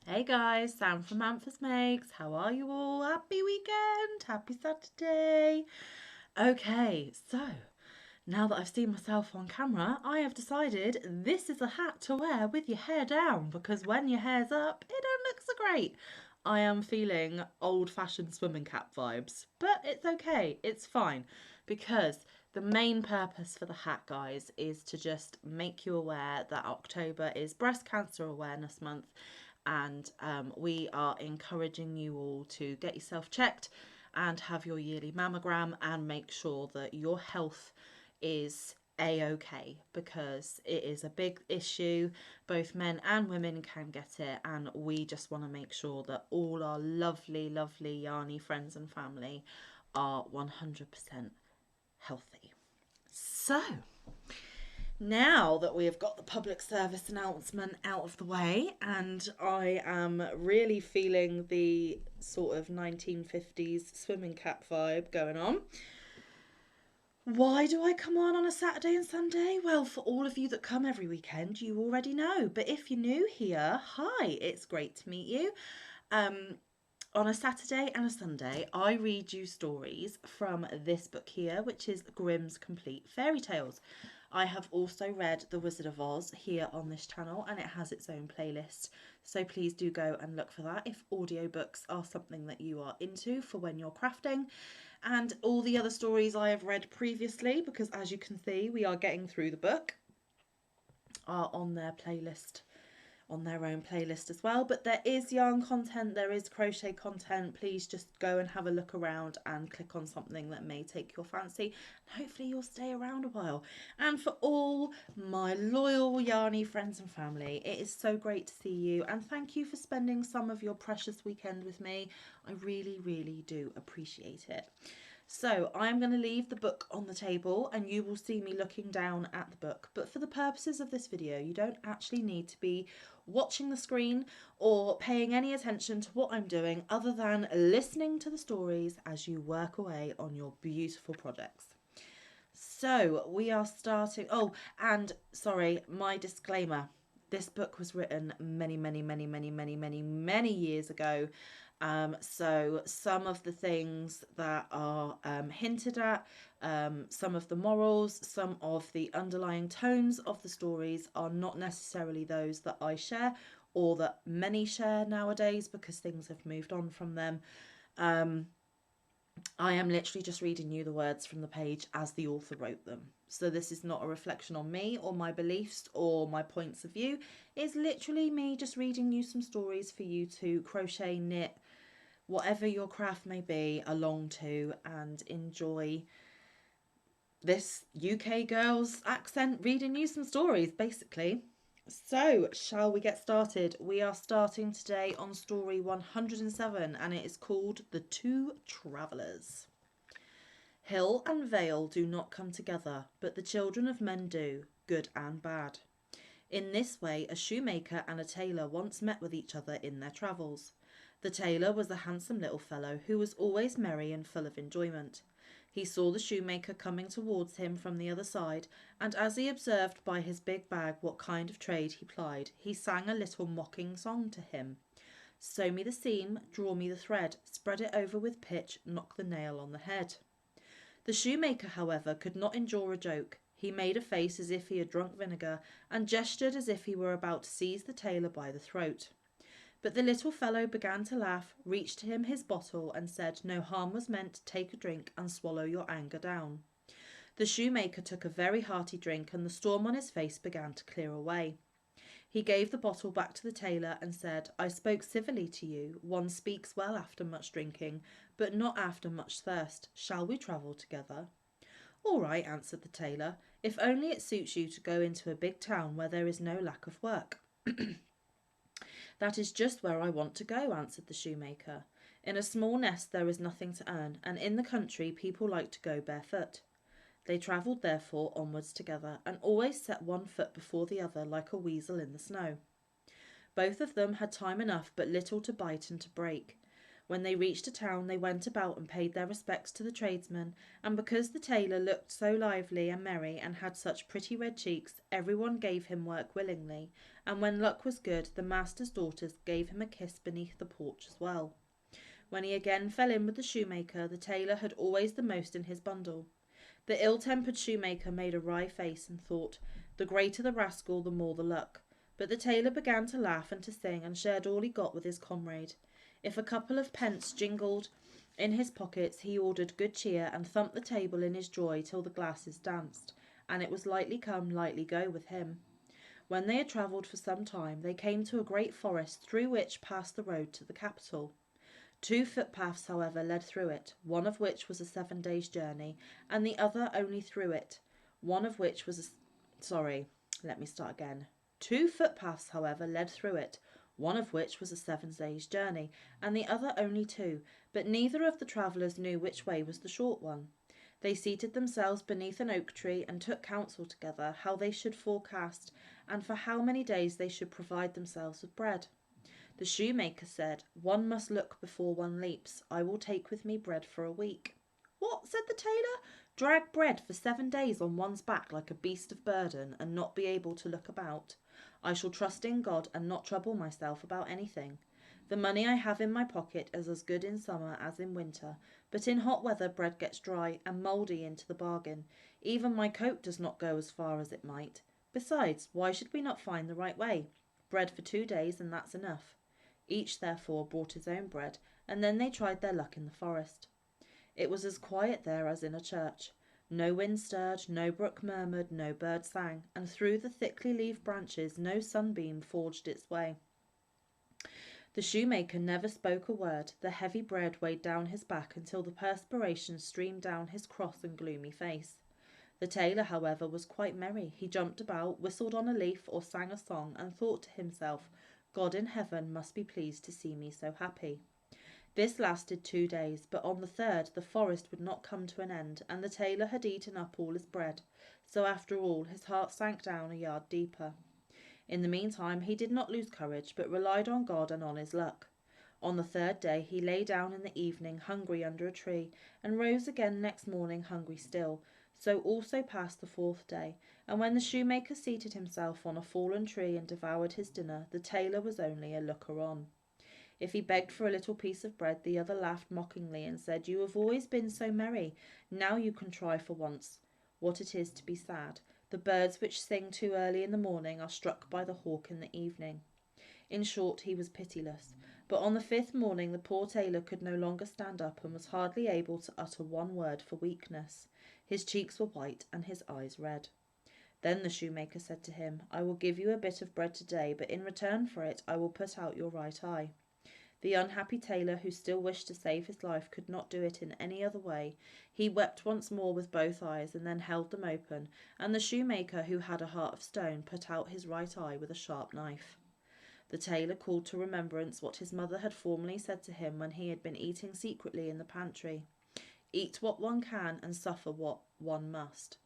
Hey guys, Sam from Manfa's Makes. How are you all? Happy weekend. Happy Saturday. Okay, so now that I've seen myself on camera, I have decided this is a hat to wear with your hair down because when your hair's up, it don't look so great. I am feeling old-fashioned swimming cap vibes, but it's okay. It's fine because the main purpose for the hat, guys, is to just make you aware that October is Breast Cancer Awareness Month, and we are encouraging you all to get yourself checked and have your yearly mammogram and make sure that your health is a-okay, because it is a big issue. Both men and women can get it, and we just want to make sure that all our lovely Yarny friends and family are 100% healthy. So now that we have got the public service announcement out of the way, and I am really feeling the sort of 1950s swimming cap vibe going on, why do I come on a Saturday and Sunday? Well, for all of you that come every weekend, you already know. But if you're new here, hi, it's great to meet you. Um, on a Saturday and a Sunday, I read you stories from this book here, which is Grimm's Complete Fairy Tales. I have also read The Wizard of Oz here on this channel, and it has its own playlist. So please do go and look for that if audiobooks are something that you are into for when you're crafting. And all the other stories I have read previously, because as you can see, we are getting through the book, are on their playlist, on their own playlist as well. But there is yarn content, there is crochet content. Please just go and have a look around and click on something that may take your fancy. Hopefully you'll stay around a while. And for all my loyal yarny friends and family, it is so great to see you, and thank you for spending some of your precious weekend with me. I really do appreciate it. So I'm going to leave the book on the table and you will see me looking down at the book. But for the purposes of this video, you don't actually need to be watching the screen or paying any attention to what I'm doing other than listening to the stories as you work away on your beautiful projects. So we are starting. Oh, and sorry, my disclaimer. This book was written many years ago. So some of the things that are hinted at, some of the morals, some of the underlying tones of the stories are not necessarily those that I share or that many share nowadays, because things have moved on from them. I am literally just reading you the words from the page as the author wrote them. So this is not a reflection on me or my beliefs or my points of view. It's literally me just reading you some stories for you to crochet, knit, whatever your craft may be, along to, and enjoy this UK girl's accent reading you some stories, basically. So, shall we get started? We are starting today on story 107, and it is called The Two Travellers. Hill and vale do not come together, but the children of men do, good and bad. In this way a shoemaker and a tailor once met with each other in their travels. The tailor was a handsome little fellow who was always merry and full of enjoyment. He saw the shoemaker coming towards him from the other side, and as he observed by his big bag what kind of trade he plied, he sang a little mocking song to him. Sew me the seam, draw me the thread, spread it over with pitch, knock the nail on the head. The shoemaker, however, could not endure a joke. He made a face as if he had drunk vinegar, and gestured as if he were about to seize the tailor by the throat. But the little fellow began to laugh, reached to him his bottle, and said no harm was meant, take a drink and swallow your anger down. The shoemaker took a very hearty drink, and the storm on his face began to clear away. He gave the bottle back to the tailor and said, I spoke civilly to you. One speaks well after much drinking, but not after much thirst. Shall we travel together? All right, answered the tailor, if only it suits you to go into a big town where there is no lack of work. That is just where I want to go, answered the shoemaker. In a small nest there is nothing to earn, and in the country people like to go barefoot. They travelled therefore onwards together, and always set one foot before the other like a weasel in the snow. Both of them had time enough but little to bite and to break. When they reached a town, they went about and paid their respects to the tradesmen, and because the tailor looked so lively and merry and had such pretty red cheeks, everyone gave him work willingly, and when luck was good, the master's daughters gave him a kiss beneath the porch as well. When he again fell in with the shoemaker, the tailor had always the most in his bundle. The ill-tempered shoemaker made a wry face and thought, the greater the rascal, the more the luck. But the tailor began to laugh and to sing, and shared all he got with his comrade. If a couple of pence jingled in his pockets, he ordered good cheer, and thumped the table in his joy till the glasses danced, and it was lightly come, lightly go with him. When they had travelled for some time, they came to a great forest, through which passed the road to the capital. 2 footpaths, however, led through it, one of which was a 7 days' journey, and the other only through it, one of which was a... Sorry, let me start again. 2 footpaths, however, led through it, one of which was a 7 days' journey, and the other only 2, but neither of the travellers knew which way was the short one. They seated themselves beneath an oak tree, and took counsel together how they should forecast, and for how many days they should provide themselves with bread. The shoemaker said, one must look before one leaps. I will take with me bread for a week. What, said the tailor, drag bread for 7 days on one's back like a beast of burden, and not be able to look about? I shall trust in God, and not trouble myself about anything. The money I have in my pocket is as good in summer as in winter, but in hot weather bread gets dry, and mouldy into the bargain. Even my coat does not go as far as it might. Besides, why should we not find the right way? Bread for 2 days, and that's enough. Each, therefore, brought his own bread, and then they tried their luck in the forest. It was as quiet there as in a church. No wind stirred, no brook murmured, no bird sang, and through the thickly leaved branches no sunbeam forged its way. The shoemaker never spoke a word. The heavy bread weighed down his back until the perspiration streamed down his cross and gloomy face. The tailor, however, was quite merry. He jumped about, whistled on a leaf, or sang a song, and thought to himself, God in heaven must be pleased to see me so happy. This lasted 2 days, but on the 3rd the forest would not come to an end, and the tailor had eaten up all his bread, so after all his heart sank down a yard deeper. In the meantime he did not lose courage, but relied on God and on his luck. On the 3rd day he lay down in the evening hungry under a tree, and rose again next morning hungry still. So also passed the 4th day, and when the shoemaker seated himself on a fallen tree and devoured his dinner, the tailor was only a looker-on. If he begged for a little piece of bread, the other laughed mockingly and said, You have always been so merry. Now you can try for once what it is to be sad. The birds which sing too early in the morning are struck by the hawk in the evening. In short, he was pitiless. But on the 5th morning the poor tailor could no longer stand up, and was hardly able to utter one word for weakness. His cheeks were white and his eyes red. Then the shoemaker said to him, I will give you a bit of bread today, but in return for it I will put out your right eye. The unhappy tailor, who still wished to save his life, could not do it in any other way. He wept once more with both eyes, and then held them open, and the shoemaker, who had a heart of stone, put out his right eye with a sharp knife. The tailor called to remembrance what his mother had formerly said to him when he had been eating secretly in the pantry. Eat what one can, and suffer what one must.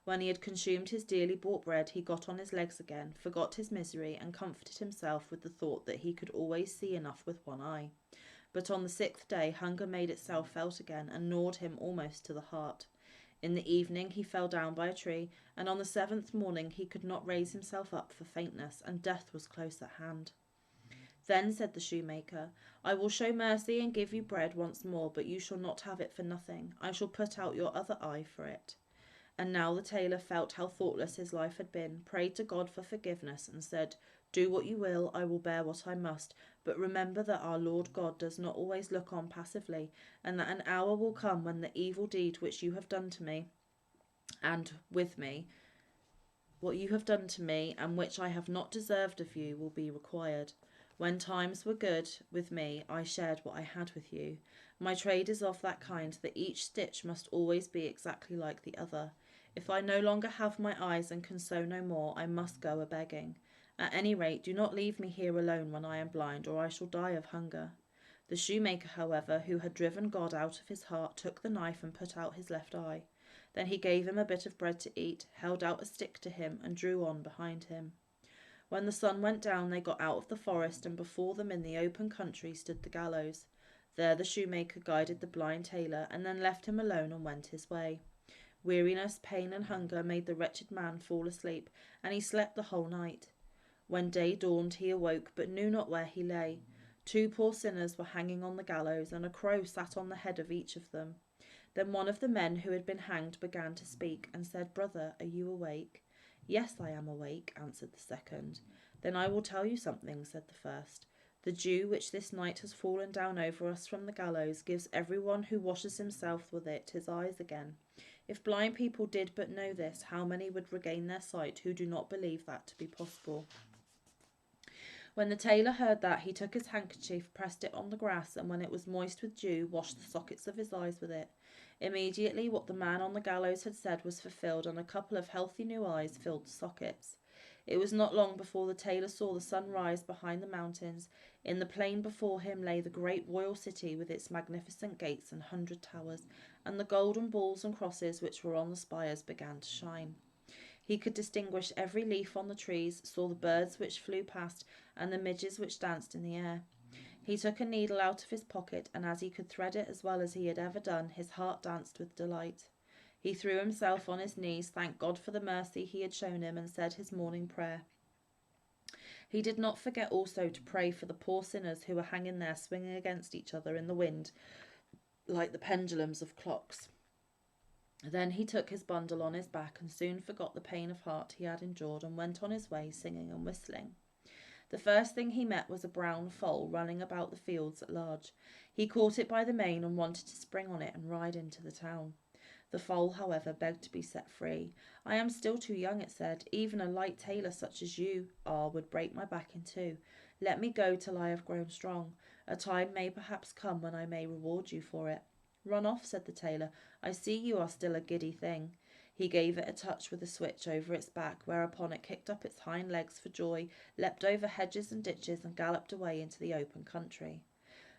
When he had consumed his dearly bought bread, he got on his legs again, forgot his misery, and comforted himself with the thought that he could always see enough with one eye. But on the 6th day hunger made itself felt again, and gnawed him almost to the heart. In the evening he fell down by a tree, and on the 7th morning he could not raise himself up for faintness, and death was close at hand. Then said the shoemaker, I will show mercy and give you bread once more, but you shall not have it for nothing. I shall put out your other eye for it. And now the tailor felt how thoughtless his life had been, prayed to God for forgiveness, and said, Do what you will, I will bear what I must, but remember that our Lord God does not always look on passively, and that an hour will come when the evil deed which you have done to me, and with me, what you have done to me, and which I have not deserved of you, will be required. When times were good with me, I shared what I had with you. My trade is of that kind that each stitch must always be exactly like the other. If I no longer have my eyes and can sew no more, I must go a-begging. At any rate, do not leave me here alone when I am blind, or I shall die of hunger. The shoemaker, however, who had driven God out of his heart, took the knife and put out his left eye. Then he gave him a bit of bread to eat, held out a stick to him, and drew on behind him. When the sun went down, they got out of the forest, and before them in the open country stood the gallows. There the shoemaker guided the blind tailor, and then left him alone and went his way. Weariness, pain, and hunger made the wretched man fall asleep, and he slept the whole night. When day dawned he awoke, but knew not where he lay. 2 poor sinners were hanging on the gallows, and a crow sat on the head of each of them. Then one of the men who had been hanged began to speak, and said, "Brother, are you awake?" "Yes, I am awake," answered the second. "Then I will tell you something," said the first. "The dew which this night has fallen down over us from the gallows gives every one who washes himself with it his eyes again. If blind people did but know this, how many would regain their sight who do not believe that to be possible?" When the tailor heard that, he took his handkerchief, pressed it on the grass, and when it was moist with dew, washed the sockets of his eyes with it. Immediately what the man on the gallows had said was fulfilled, and a couple of healthy new eyes filled the sockets. It was not long before the tailor saw the sun rise behind the mountains. In the plain before him lay the great royal city with its magnificent gates and 100 towers, and the golden balls and crosses which were on the spires began to shine. He could distinguish every leaf on the trees, saw the birds which flew past, and the midges which danced in the air. He took a needle out of his pocket, and as he could thread it as well as he had ever done, his heart danced with delight. He threw himself on his knees, thanked God for the mercy he had shown him, and said his morning prayer. He did not forget also to pray for the poor sinners who were hanging there swinging against each other in the wind like the pendulums of clocks. Then he took his bundle on his back and soon forgot the pain of heart he had endured, and went on his way singing and whistling. The first thing he met was a brown foal running about the fields at large. He caught it by the mane and wanted to spring on it and ride into the town. The foal, however, begged to be set free. "I am still too young," it said. "Even a light tailor such as you are would break my back in two. Let me go till I have grown strong. A time may perhaps come when I may reward you for it." "Run off," said the tailor. "I see you are still a giddy thing." He gave it a touch with a switch over its back, whereupon it kicked up its hind legs for joy, leapt over hedges and ditches, and galloped away into the open country.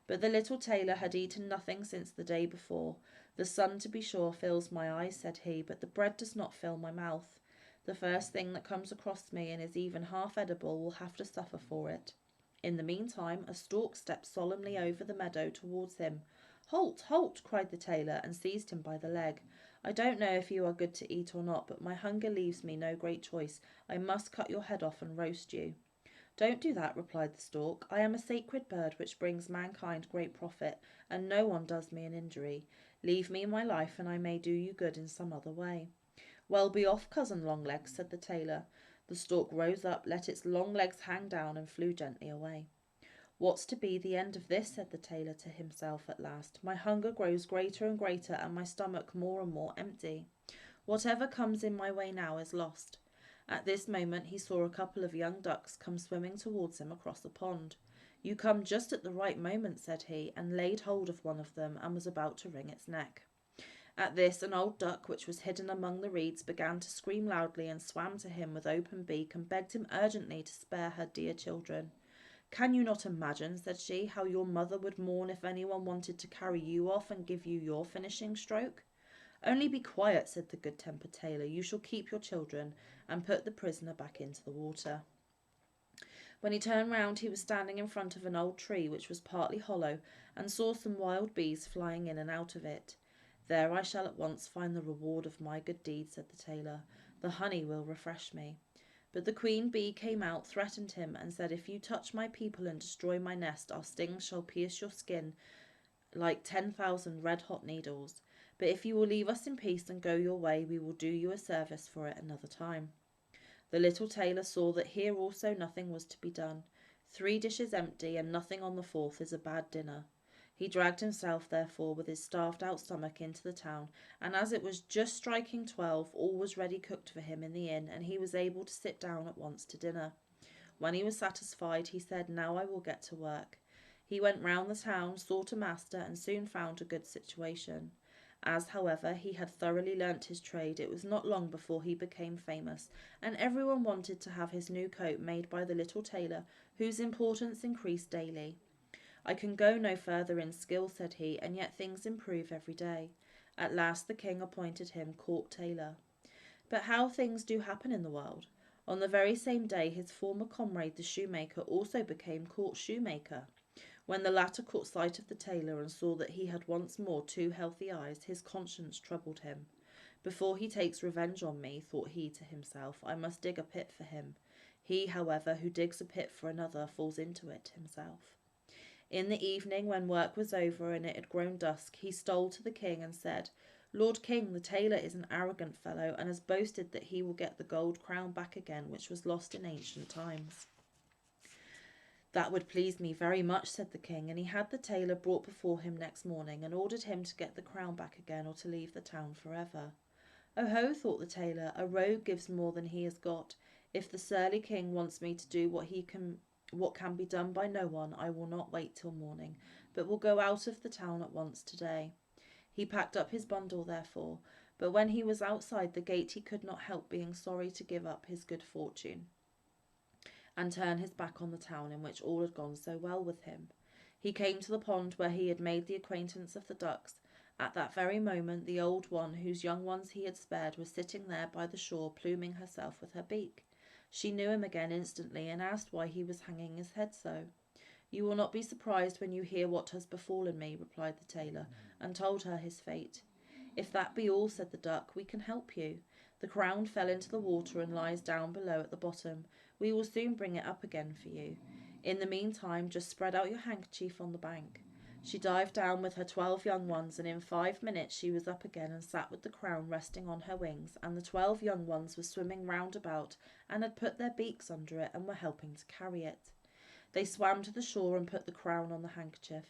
But the little tailor had eaten nothing since the day before. "The sun, to be sure, fills my eyes," said he, "but the bread does not fill my mouth. The first thing that comes across me and is even half edible will have to suffer for it." In the meantime, a stork stepped solemnly over the meadow towards him. "Halt, halt!" cried the tailor, and seized him by the leg. "I don't know if you are good to eat or not, but my hunger leaves me no great choice. I must cut your head off and roast you." "Don't do that," replied the stork. "I am a sacred bird which brings mankind great profit, and no one does me an injury. Leave me my life, and I may do you good in some other way." "Well, be off, cousin Longlegs," said the tailor. The stork rose up, let its long legs hang down, and flew gently away. "What's to be the end of this?" said the tailor to himself at last. "My hunger grows greater and greater, and my stomach more and more empty. Whatever comes in my way now is lost." At this moment he saw a couple of young ducks come swimming towards him across the pond. "You come just at the right moment," said he, and laid hold of one of them, and was about to wring its neck. At this an old duck, which was hidden among the reeds, began to scream loudly, and swam to him with open beak, and begged him urgently to spare her dear children. "Can you not imagine," said she, "how your mother would mourn if anyone wanted to carry you off and give you your finishing stroke?" "Only be quiet," said the good-tempered tailor. "You shall keep your children," and put the prisoner back into the water. When he turned round, he was standing in front of an old tree which was partly hollow, and saw some wild bees flying in and out of it. "There I shall at once find the reward of my good deed," said the tailor. "The honey will refresh me." But the queen bee came out, threatened him, and said, "If you touch my people and destroy my nest, our stings shall pierce your skin like 10,000 red-hot needles. But if you will leave us in peace and go your way, we will do you a service for it another time." The little tailor saw that here also nothing was to be done. 3 dishes empty and nothing on the 4th is a bad dinner. He dragged himself, therefore, with his starved-out stomach into the town, and as it was just striking 12, all was ready cooked for him in the inn, and he was able to sit down at once to dinner. When he was satisfied, he said, "Now I will get to work." He went round the town, sought a master, and soon found a good situation. As, however, he had thoroughly learnt his trade, it was not long before he became famous, and everyone wanted to have his new coat made by the little tailor, whose importance increased daily. "I can go no further in skill," said he, "and yet things improve every day." At last the king appointed him court tailor. But how things do happen in the world! On the very same day his former comrade the shoemaker also became court shoemaker. When the latter caught sight of the tailor and saw that he had once more 2 healthy eyes, his conscience troubled him. Before he takes revenge on me, thought he to himself, I must dig a pit for him. He, however, who digs a pit for another falls into it himself. In the evening, when work was over and it had grown dusk, he stole to the king and said, Lord King, the tailor is an arrogant fellow and has boasted that he will get the gold crown back again, which was lost in ancient times. That would please me very much, said the king, and he had the tailor brought before him next morning and ordered him to get the crown back again or to leave the town forever. Oh ho, thought the tailor, a rogue gives more than he has got. If the surly king wants me to do what can be done by no one, I will not wait till morning, but will go out of the town at once today. He packed up his bundle, therefore, but when he was outside the gate he could not help being sorry to give up his good fortune and turn his back on the town in which all had gone so well with him. He came to the pond where he had made the acquaintance of the ducks. At that very moment the old one, whose young ones he had spared, was sitting there by the shore, pluming herself with her beak. She knew him again instantly, and asked why he was hanging his head so. You will not be surprised when you hear what has befallen me, replied the tailor, and told her his fate. If that be all, said the duck, we can help you. The crown fell into the water and lies down below at the bottom. We will soon bring it up again for you. In the meantime, just spread out your handkerchief on the bank. She dived down with her 12 young ones, and in 5 minutes she was up again and sat with the crown resting on her wings, and the 12 young ones were swimming round about and had put their beaks under it and were helping to carry it. They swam to the shore and put the crown on the handkerchief.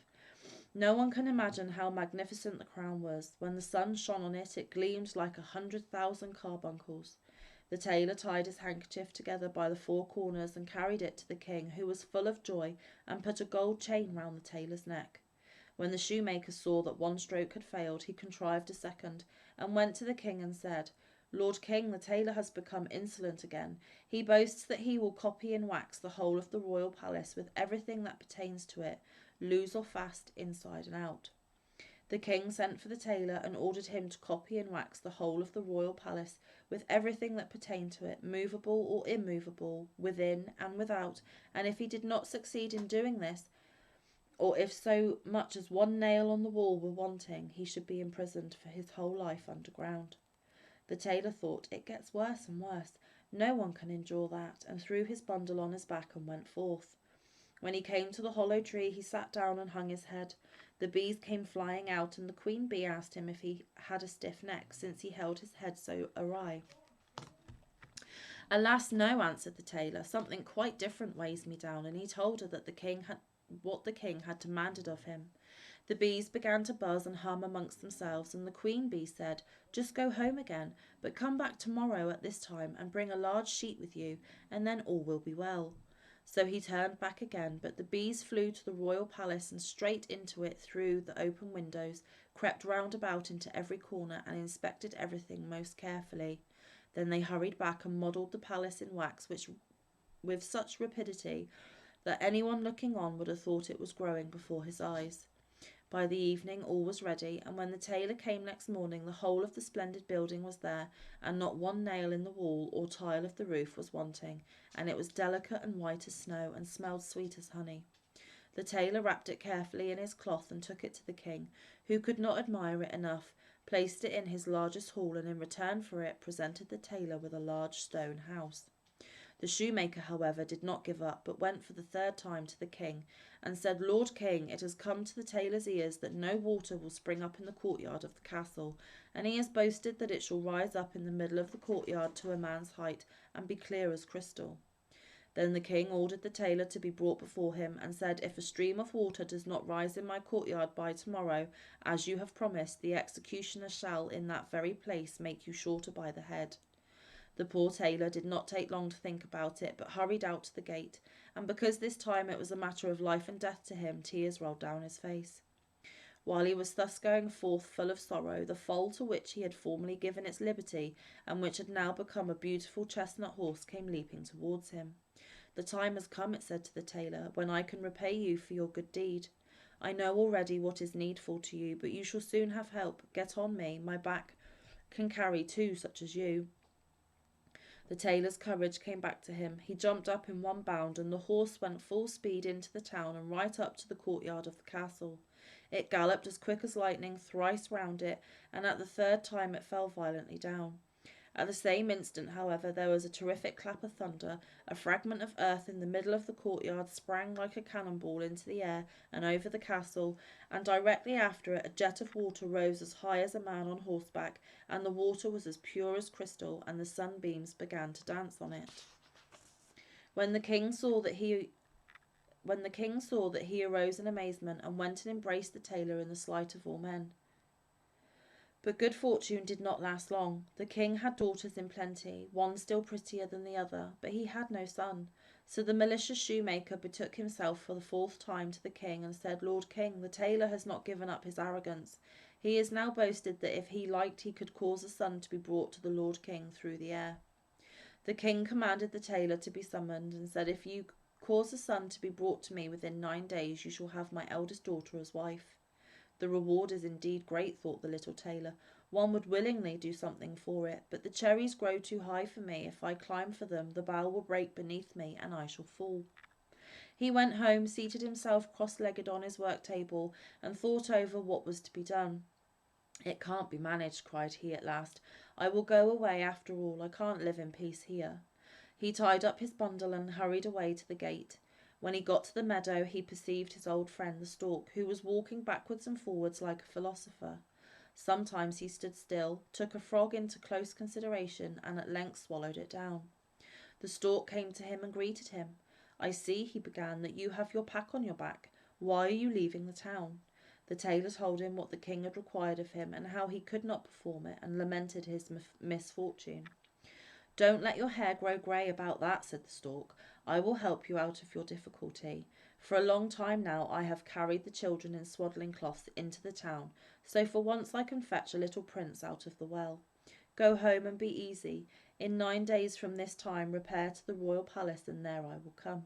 No one can imagine how magnificent the crown was. When the sun shone on it, it gleamed like 100,000 carbuncles. The tailor tied his handkerchief together by the 4 corners and carried it to the king, who was full of joy, and put a gold chain round the tailor's neck. When the shoemaker saw that 1 stroke had failed, he contrived a second, and went to the king and said, Lord King, the tailor has become insolent again. He boasts that he will copy in wax the whole of the royal palace with everything that pertains to it, loose or fast, inside and out. The king sent for the tailor and ordered him to copy in wax the whole of the royal palace with everything that pertained to it, movable or immovable, within and without, and if he did not succeed in doing this, or if so much as 1 nail on the wall were wanting, he should be imprisoned for his whole life underground. The tailor thought, it gets worse and worse. No one can endure that, and threw his bundle on his back and went forth. When he came to the hollow tree, he sat down and hung his head. The bees came flying out, and the queen bee asked him if he had a stiff neck, since he held his head so awry. Alas, no, answered the tailor. Something quite different weighs me down, and he told her that what the king had demanded of him. The bees began to buzz and hum amongst themselves, and the queen bee said, Just go home again, but come back tomorrow at this time, and bring a large sheet with you, and then all will be well. So he turned back again, but the bees flew to the royal palace and straight into it through the open windows, crept round about into every corner, and inspected everything most carefully. Then they hurried back and modelled the palace in wax, which with such rapidity that anyone looking on would have thought it was growing before his eyes. By the evening all was ready, and when the tailor came next morning, the whole of the splendid building was there, and not 1 nail in the wall or tile of the roof was wanting, and it was delicate and white as snow, and smelled sweet as honey. The tailor wrapped it carefully in his cloth and took it to the king, who could not admire it enough, placed it in his largest hall, and in return for it presented the tailor with a large stone house. The shoemaker, however, did not give up, but went for the 3rd time to the king, and said, Lord King, it has come to the tailor's ears that no water will spring up in the courtyard of the castle, and he has boasted that it shall rise up in the middle of the courtyard to a man's height, and be clear as crystal. Then the king ordered the tailor to be brought before him, and said, If a stream of water does not rise in my courtyard by tomorrow, as you have promised, the executioner shall in that very place make you shorter by the head. The poor tailor did not take long to think about it, but hurried out to the gate, and because this time it was a matter of life and death to him, tears rolled down his face. While he was thus going forth full of sorrow, the foal to which he had formerly given its liberty, and which had now become a beautiful chestnut horse, came leaping towards him. The time has come, it said to the tailor, when I can repay you for your good deed. I know already what is needful to you, but you shall soon have help. Get on me, my back can carry 2 such as you. The tailor's courage came back to him. He jumped up in one bound, and the horse went full speed into the town and right up to the courtyard of the castle. It galloped as quick as lightning thrice round it, and at the third time it fell violently down. At the same instant, however, there was a terrific clap of thunder. A fragment of earth in the middle of the courtyard sprang like a cannonball into the air and over the castle, and directly after it a jet of water rose as high as a man on horseback, and the water was as pure as crystal, and the sunbeams began to dance on it. When the king saw that he arose in amazement and went and embraced the tailor in the sight of all men. But good fortune did not last long. The king had daughters in plenty, one still prettier than the other, but he had no son. So the malicious shoemaker betook himself for the fourth time to the king and said, Lord King, the tailor has not given up his arrogance. He has now boasted that if he liked he could cause a son to be brought to the Lord King through the air. The king commanded the tailor to be summoned and said, If you cause a son to be brought to me within 9 days, you shall have my eldest daughter as wife. The reward is indeed great, thought the little tailor. One would willingly do something for it, but the cherries grow too high for me. If I climb for them, the bough will break beneath me, and I shall fall. He went home, seated himself cross-legged on his work table, and thought over what was to be done. It can't be managed, cried he at last. I will go away after all. I can't live in peace here. He tied up his bundle and hurried away to the gate. When he got to the meadow, he perceived his old friend the stork, who was walking backwards and forwards like a philosopher. Sometimes he stood still, took a frog into close consideration, and at length swallowed it down. The stork came to him and greeted him. I see, he began, that you have your pack on your back. Why are you leaving the town? The tailor told him what the king had required of him, and how he could not perform it, and lamented his misfortune. Don't let your hair grow grey about that, said the stork. I will help you out of your difficulty. For a long time now I have carried the children in swaddling cloths into the town, so for once I can fetch a little prince out of the well. Go home and be easy. In 9 days from this time repair to the royal palace, and there I will come.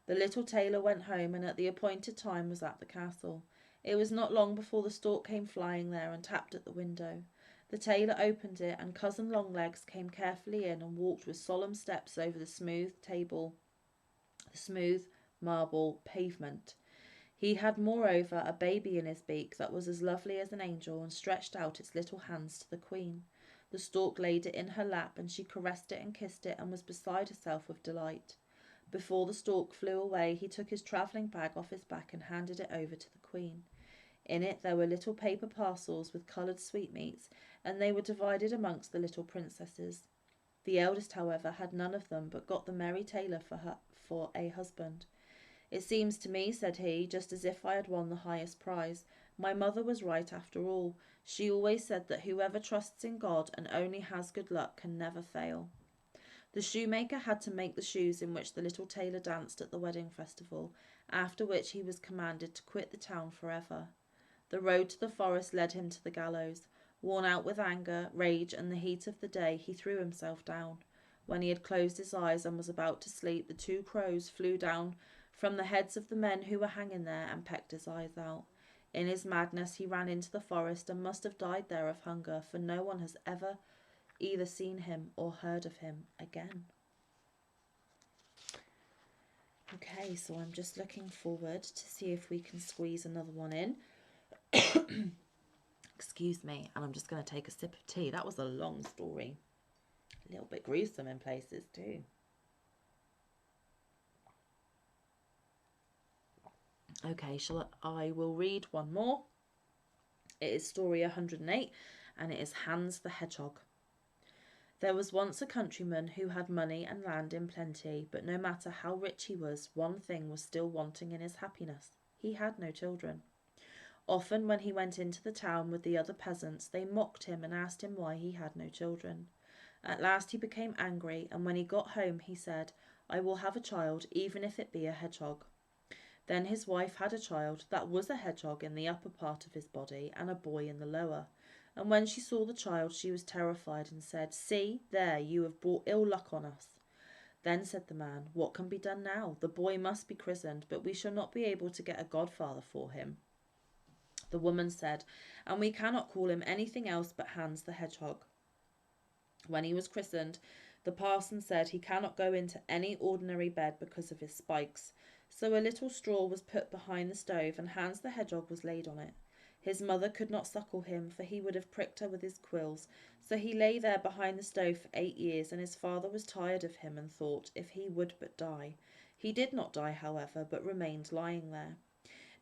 The little tailor went home, and at the appointed time was at the castle. It was not long before the stork came flying there and tapped at the window. The tailor opened it, and Cousin Longlegs came carefully in and walked with solemn steps over the smooth marble pavement. He had moreover a baby in his beak that was as lovely as an angel, and stretched out its little hands to the queen. The stork laid it in her lap, and she caressed it and kissed it, and was beside herself with delight. Before the stork flew away, he took his travelling bag off his back and handed it over to the queen. In it there were little paper parcels with coloured sweetmeats, and they were divided amongst the little princesses. The eldest, however, had none of them, but got the merry tailor for a husband. It seems to me, said he, just as if I had won the highest prize. My mother was right after all. She always said that whoever trusts in God and only has good luck can never fail. The shoemaker had to make the shoes in which the little tailor danced at the wedding festival, after which he was commanded to quit the town forever. The road to the forest led him to the gallows. Worn out with anger, rage, and the heat of the day, he threw himself down. When he had closed his eyes and was about to sleep, the 2 crows flew down from the heads of the men who were hanging there and pecked his eyes out. In his madness he ran into the forest and must have died there of hunger, for no one has ever either seen him or heard of him again. Okay, so I'm just looking forward to see if we can squeeze another one in. Excuse me, and I'm just going to take a sip of tea. That was a long story. A little bit gruesome in places too. Okay, I will read one more. It is story 108, and it is Hans the Hedgehog. There was once a countryman who had money and land in plenty, but no matter how rich he was, one thing was still wanting in his happiness. He had no children. Often when he went into the town with the other peasants, they mocked him and asked him why he had no children. At last he became angry, and when he got home he said, I will have a child, even if it be a hedgehog. Then his wife had a child that was a hedgehog in the upper part of his body and a boy in the lower. And when she saw the child, she was terrified and said, See, there, you have brought ill luck on us. Then said the man, What can be done now? The boy must be christened, but we shall not be able to get a godfather for him. The woman said, And we cannot call him anything else but Hans the Hedgehog. When he was christened, The parson said he cannot go into any ordinary bed because of his spikes. So a little straw was put behind the stove, and Hans the Hedgehog was laid on it. His mother could not suckle him, for he would have pricked her with his quills. So he lay there behind the stove for 8 years, and his father was tired of him and thought, if he would but die. He did not die, however, but remained lying there.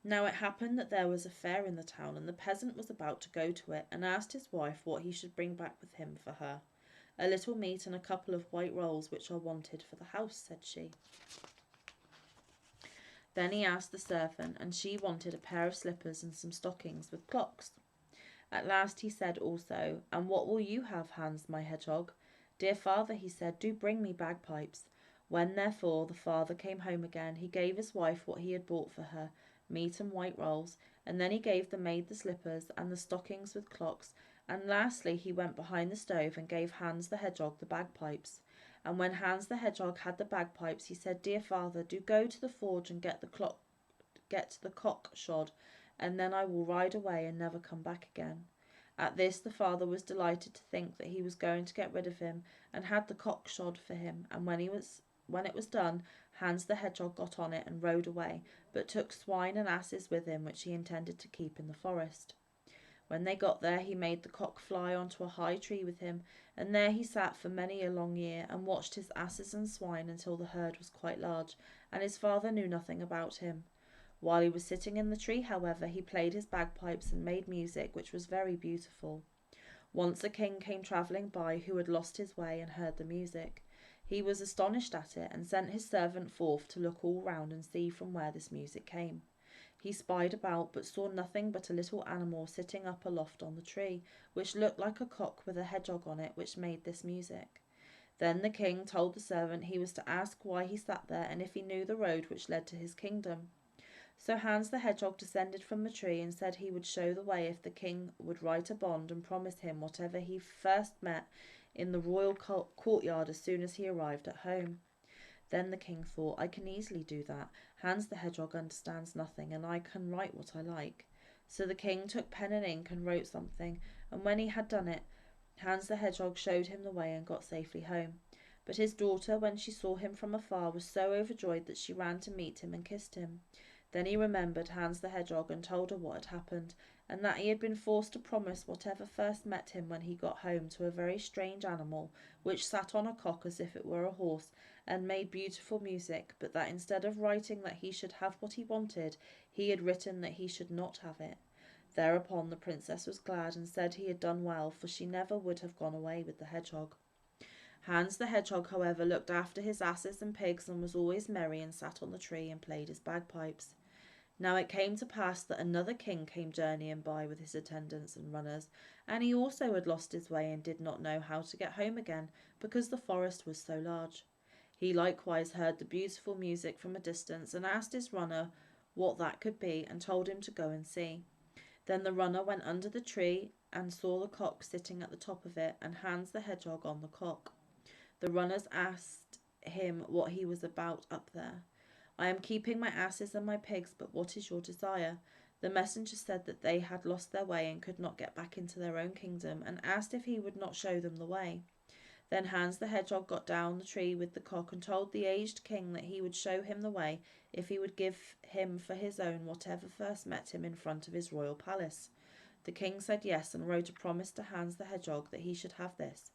Now it happened that there was a fair in the town, and the peasant was about to go to it, and asked his wife what he should bring back with him for her. A little meat and a couple of white rolls which are wanted for the house, said she. Then he asked the servant, and she wanted a pair of slippers and some stockings with clocks. At last he said also, and what will you have, Hans, my hedgehog? Dear father, he said, do bring me bagpipes. When, therefore, the father came home again, he gave his wife what he had bought for her, meat and white rolls, and then he gave the maid the slippers and the stockings with clocks, and lastly he went behind the stove and gave Hans the Hedgehog the bagpipes. And when Hans the Hedgehog had the bagpipes, he said, Dear father, do go to the forge and get the cock shod, and then I will ride away and never come back again. At this the father was delighted to think that he was going to get rid of him, and had the cock shod for him, and when it was done, Hans the Hedgehog got on it and rode away, but took swine and asses with him, which he intended to keep in the forest. When they got there, he made the cock fly onto a high tree with him, and there he sat for many a long year, and watched his asses and swine until the herd was quite large, and his father knew nothing about him. While he was sitting in the tree, however, he played his bagpipes and made music, which was very beautiful. Once a king came travelling by who had lost his way and heard the music. He was astonished at it, and sent his servant forth to look all round and see from where this music came. He spied about, but saw nothing but a little animal sitting up aloft on the tree, which looked like a cock with a hedgehog on it, which made this music. Then the king told the servant he was to ask why he sat there, and if he knew the road which led to his kingdom. So Hans the Hedgehog descended from the tree, and said he would show the way if the king would write a bond and promise him whatever he first met in the royal courtyard as soon as he arrived at home. Then the king thought, I can easily do that. Hans the Hedgehog understands nothing, and I can write what I like. So the king took pen and ink and wrote something, and when he had done it, Hans the Hedgehog showed him the way and got safely home. But his daughter, when she saw him from afar, was so overjoyed that she ran to meet him and kissed him. Then he remembered Hans the Hedgehog and told her what had happened, and that he had been forced to promise whatever first met him when he got home to a very strange animal, which sat on a cock as if it were a horse, and made beautiful music, but that instead of writing that he should have what he wanted, he had written that he should not have it. Thereupon the princess was glad, and said he had done well, for she never would have gone away with the hedgehog. Hans the Hedgehog, however, looked after his asses and pigs, and was always merry, and sat on the tree and played his bagpipes. Now it came to pass that another king came journeying by with his attendants and runners, and he also had lost his way and did not know how to get home again, because the forest was so large. He likewise heard the beautiful music from a distance, and asked his runner what that could be, and told him to go and see. Then the runner went under the tree and saw the cock sitting at the top of it, and Hans the Hedgehog on the cock. The runners asked him what he was about up there. I am keeping my asses and my pigs, but what is your desire? The messenger said that they had lost their way and could not get back into their own kingdom, and asked if he would not show them the way. Then Hans the Hedgehog got down the tree with the cock, and told the aged king that he would show him the way if he would give him for his own whatever first met him in front of his royal palace. The king said yes, and wrote a promise to Hans the Hedgehog that he should have this.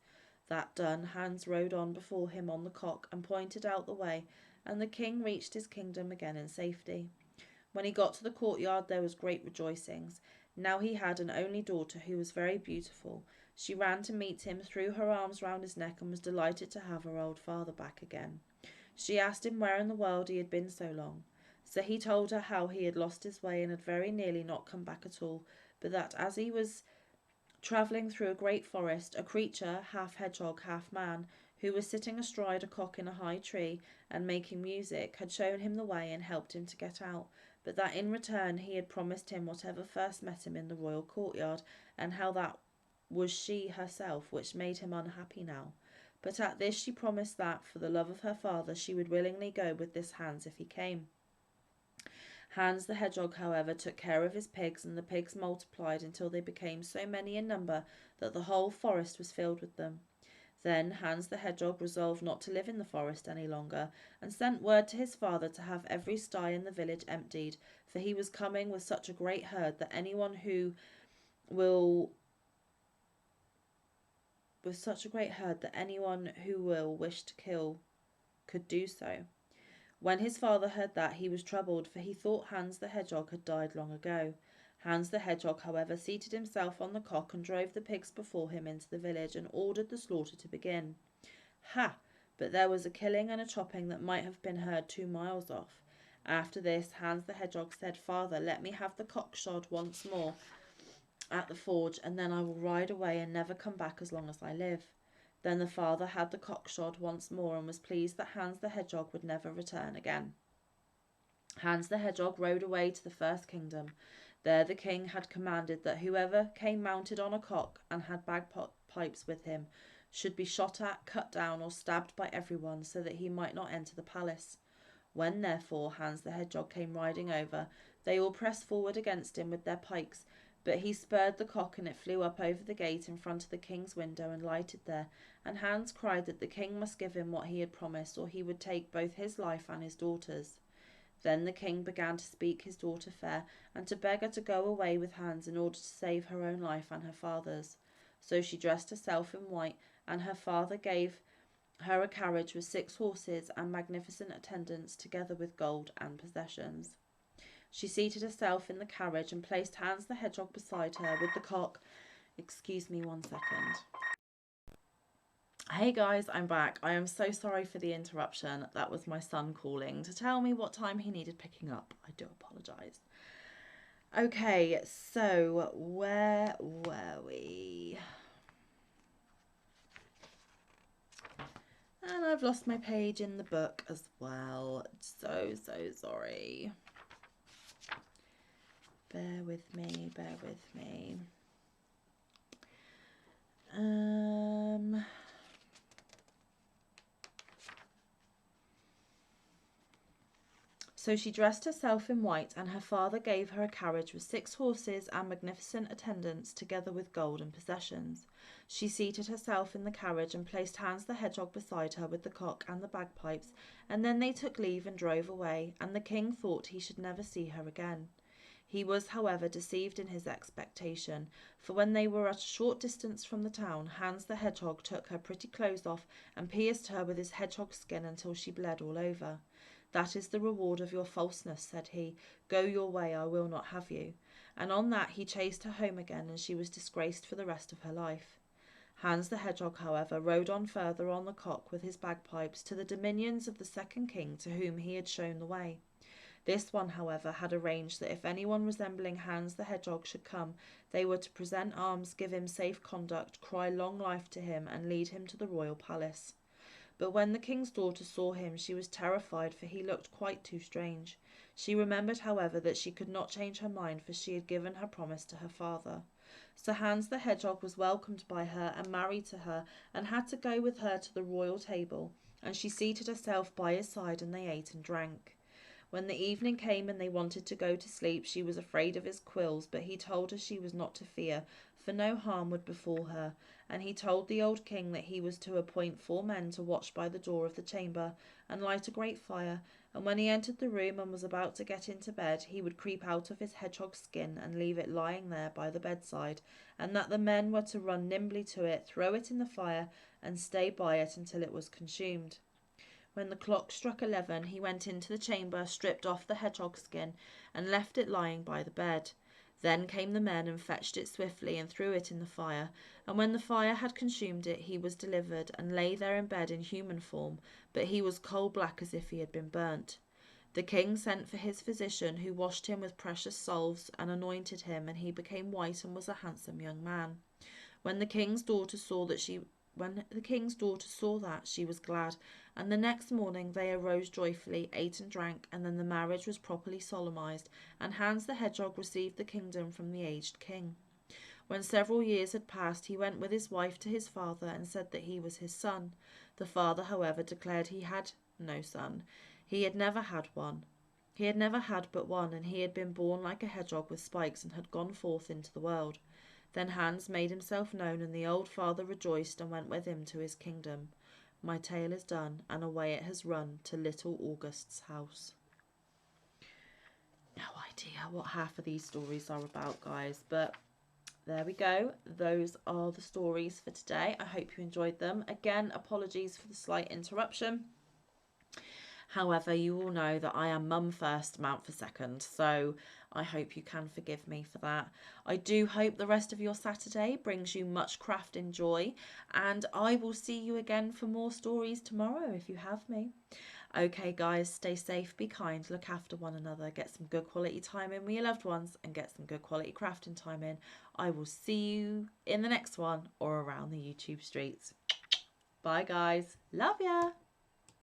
That done, Hans rode on before him on the cock, and pointed out the way, and the king reached his kingdom again in safety. When he got to the courtyard, there was great rejoicings. Now he had an only daughter who was very beautiful. She ran to meet him, threw her arms round his neck, and was delighted to have her old father back again. She asked him where in the world he had been so long. So he told her how he had lost his way and had very nearly not come back at all, but that as he was travelling through a great forest, a creature, half hedgehog, half man, who was sitting astride a cock in a high tree and making music, had shown him the way and helped him to get out, but that in return he had promised him whatever first met him in the royal courtyard, and how that was she herself, which made him unhappy now. But at this she promised that, for the love of her father, she would willingly go with this Hans if he came. Hans the Hedgehog, however, took care of his pigs, and the pigs multiplied until they became so many in number that the whole forest was filled with them. Then Hans the Hedgehog resolved not to live in the forest any longer, and sent word to his father to have every sty in the village emptied, for he was coming with such a great herd that anyone who will wish to kill could do so. When his father heard that, he was troubled, for he thought Hans the Hedgehog had died long ago. Hans the Hedgehog, however, seated himself on the cock and drove the pigs before him into the village and ordered the slaughter to begin. Ha! But there was a killing and a chopping that might have been heard 2 miles off. After this, Hans the Hedgehog said, "Father, let me have the cock shod once more at the forge, and then I will ride away and never come back as long as I live." Then the father had the cock shod once more, and was pleased that Hans the Hedgehog would never return again. Hans the Hedgehog rode away to the first kingdom. There the king had commanded that whoever came mounted on a cock and had bagpipes with him should be shot at, cut down, or stabbed by everyone, so that he might not enter the palace. When, therefore, Hans the Hedgehog came riding over, they all pressed forward against him with their pikes, but he spurred the cock, and it flew up over the gate in front of the king's window and lighted there, and Hans cried that the king must give him what he had promised, or he would take both his life and his daughter's. Then the king began to speak his daughter fair, and to beg her to go away with Hans in order to save her own life and her father's. So she dressed herself in white, and her father gave her a carriage with 6 horses and magnificent attendants, together with gold and possessions. She seated herself in the carriage and placed Hans the Hedgehog beside her with the cock. Excuse me 1 second. Hey guys, I'm back. I am so sorry for the interruption. That was my son calling to tell me what time he needed picking up. I do apologise. Okay, so where were we? And I've lost my page in the book as well. So sorry. Bear with me, bear with me. So she dressed herself in white, and her father gave her a carriage with 6 horses and magnificent attendants, together with gold and possessions. She seated herself in the carriage and placed Hans the Hedgehog beside her with the cock and the bagpipes, and then they took leave and drove away, and the king thought he should never see her again. He was, however, deceived in his expectation, for when they were at a short distance from the town, Hans the Hedgehog took her pretty clothes off and pierced her with his hedgehog skin until she bled all over. "That is the reward of your falseness," said he. "Go your way, I will not have you." And on that he chased her home again, and she was disgraced for the rest of her life. Hans the Hedgehog, however, rode on further on the cock with his bagpipes to the dominions of the second king, to whom he had shown the way. This one, however, had arranged that if anyone resembling Hans the Hedgehog should come, they were to present arms, give him safe conduct, cry long life to him, and lead him to the royal palace. But when the king's daughter saw him, she was terrified, for he looked quite too strange. She remembered, however, that she could not change her mind, for she had given her promise to her father. So Hans the Hedgehog was welcomed by her and married to her, and had to go with her to the royal table, and she seated herself by his side, and they ate and drank. When the evening came and they wanted to go to sleep, she was afraid of his quills, but he told her she was not to fear, for no harm would befall her, and he told the old king that he was to appoint 4 men to watch by the door of the chamber, and light a great fire, and when he entered the room and was about to get into bed, he would creep out of his hedgehog skin and leave it lying there by the bedside, and that the men were to run nimbly to it, throw it in the fire, and stay by it until it was consumed. When the clock struck 11, he went into the chamber, stripped off the hedgehog skin, and left it lying by the bed. Then came the men and fetched it swiftly and threw it in the fire, and when the fire had consumed it, he was delivered, and lay there in bed in human form, but he was coal-black as if he had been burnt. The king sent for his physician, who washed him with precious salves and anointed him, and he became white and was a handsome young man. When the king's daughter saw that, she was glad, and the next morning they arose joyfully, ate and drank, and then the marriage was properly solemnized, and Hans the Hedgehog received the kingdom from the aged king. When several years had passed, he went with his wife to his father and said that he was his son. The father, however, declared he had no son. He had never had one. He had never had but one, and he had been born like a hedgehog with spikes, and had gone forth into the world. Then Hans made himself known, and the old father rejoiced and went with him to his kingdom. My tale is done, and away it has run to little August's house. No idea what half of these stories are about, guys, but there we go. Those are the stories for today. I hope you enjoyed them. Again, apologies for the slight interruption. However, you all know that I am mum first, Manfa second, so I hope you can forgive me for that. I do hope the rest of your Saturday brings you much craft and joy, and I will see you again for more stories tomorrow if you have me. Okay, guys, stay safe, be kind, look after one another, get some good quality time in with your loved ones, and get some good quality crafting time in. I will see you in the next one or around the YouTube streets. Bye, guys. Love ya.